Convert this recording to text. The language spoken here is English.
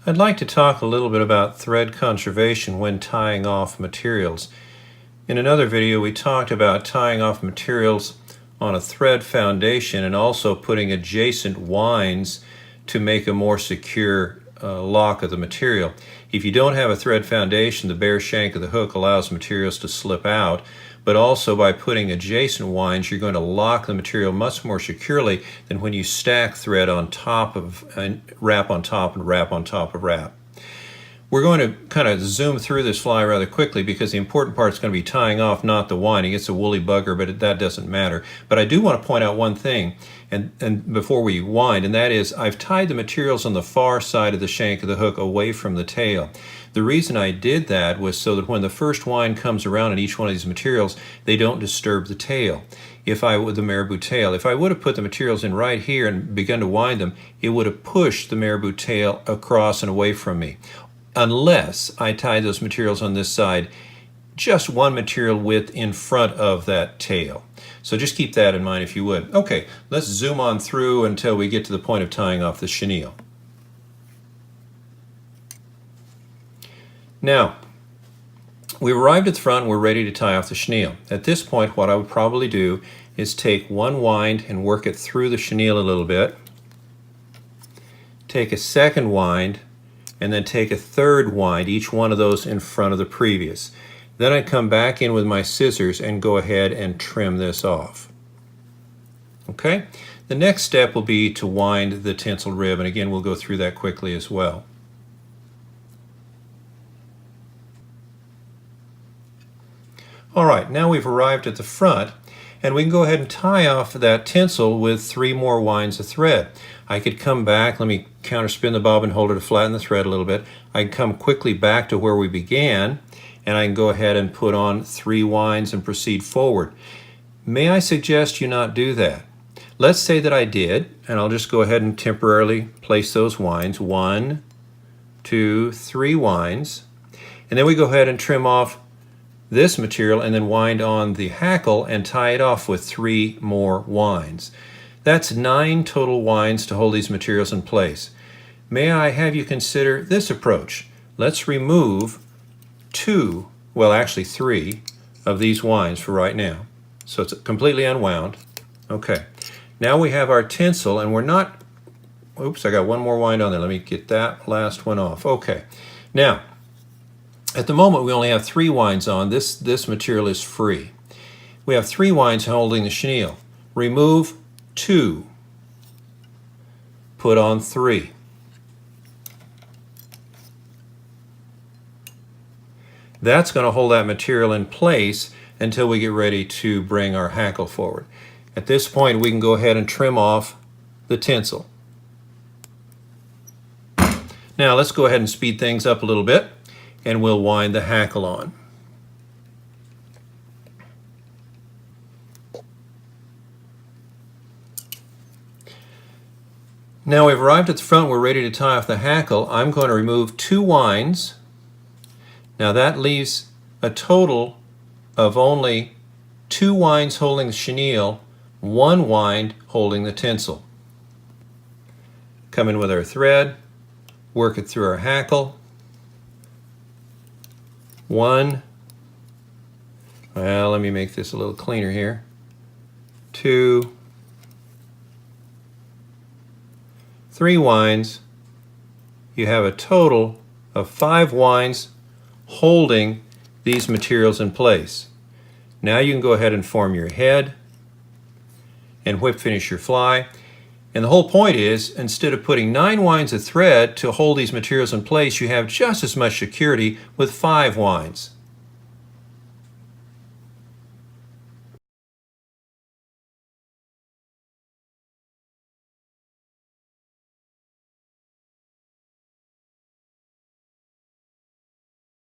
I'd like to talk a little bit about thread conservation when tying off materials. In another video we talked about tying off materials on a thread foundation and also putting adjacent winds to make a more secure lock of the material. If you don't have a thread foundation, the bare shank of the hook allows materials to slip out, but also by putting adjacent winds you're going to lock the material much more securely than when you stack thread on top of and wrap on top and wrap on top of wrap. We're going to kind of zoom through this fly rather quickly because the important part is going to be tying off, not the winding. It's a woolly bugger, but that doesn't matter. But I do want to point out one thing and before we wind, and that is I've tied the materials on the far side of the shank of the hook away from the tail. The reason I did that was so that when the first wind comes around in each one of these materials, they don't disturb the tail. The marabou tail. If I would have put the materials in right here and begun to wind them, it would have pushed the marabou tail across and away from me. Unless I tie those materials on this side just one material width in front of that tail. So just keep that in mind if you would. Okay, let's zoom on through until we get to the point of tying off the chenille. Now, we've arrived at the front and we're ready to tie off the chenille. At this point, what I would probably do is take one wind and work it through the chenille a little bit. Take a second wind and then take a third wind, each one of those in front of the previous. Then I come back in with my scissors and go ahead and trim this off. Okay? The next step will be to wind the tinsel rib, and again we'll go through that quickly as well. Alright, now we've arrived at the front and we can go ahead and tie off that tinsel with 3 more winds of thread. I could come back, let me counterspin the bobbin holder to flatten the thread a little bit. I can come quickly back to where we began and I can go ahead and put on 3 winds and proceed forward. May I suggest you not do that? Let's say that I did, and I'll just go ahead and temporarily place those winds. 1, 2, 3 winds. And then we go ahead and trim off this material and then wind on the hackle and tie it off with 3 more winds. That's 9 total winds to hold these materials in place. May I have you consider this approach? Let's remove 2, well actually 3 of these winds for right now. So it's completely unwound. Okay, now we have our tinsel and we're not, oops, I got one more wind on there. Let me get that last one off. Okay, now at the moment we only have 3 winds on. This material is free. We have 3 winds holding the chenille. Remove 2, put on 3. That's going to hold that material in place until we get ready to bring our hackle forward. At this point we can go ahead and trim off the tinsel. Now let's go ahead and speed things up a little bit and we'll wind the hackle on. Now we've arrived at the front, we're ready to tie off the hackle. I'm going to remove 2 winds. Now that leaves a total of only 2 winds holding the chenille, 1 wind holding the tinsel. Come in with our thread, work it through our hackle. 1, well let me make this a little cleaner here, 2, 3 winds. You have a total of 5 winds holding these materials in place. Now you can go ahead and form your head and whip finish your fly. And the whole point is, instead of putting 9 winds of thread to hold these materials in place, you have just as much security with 5 winds.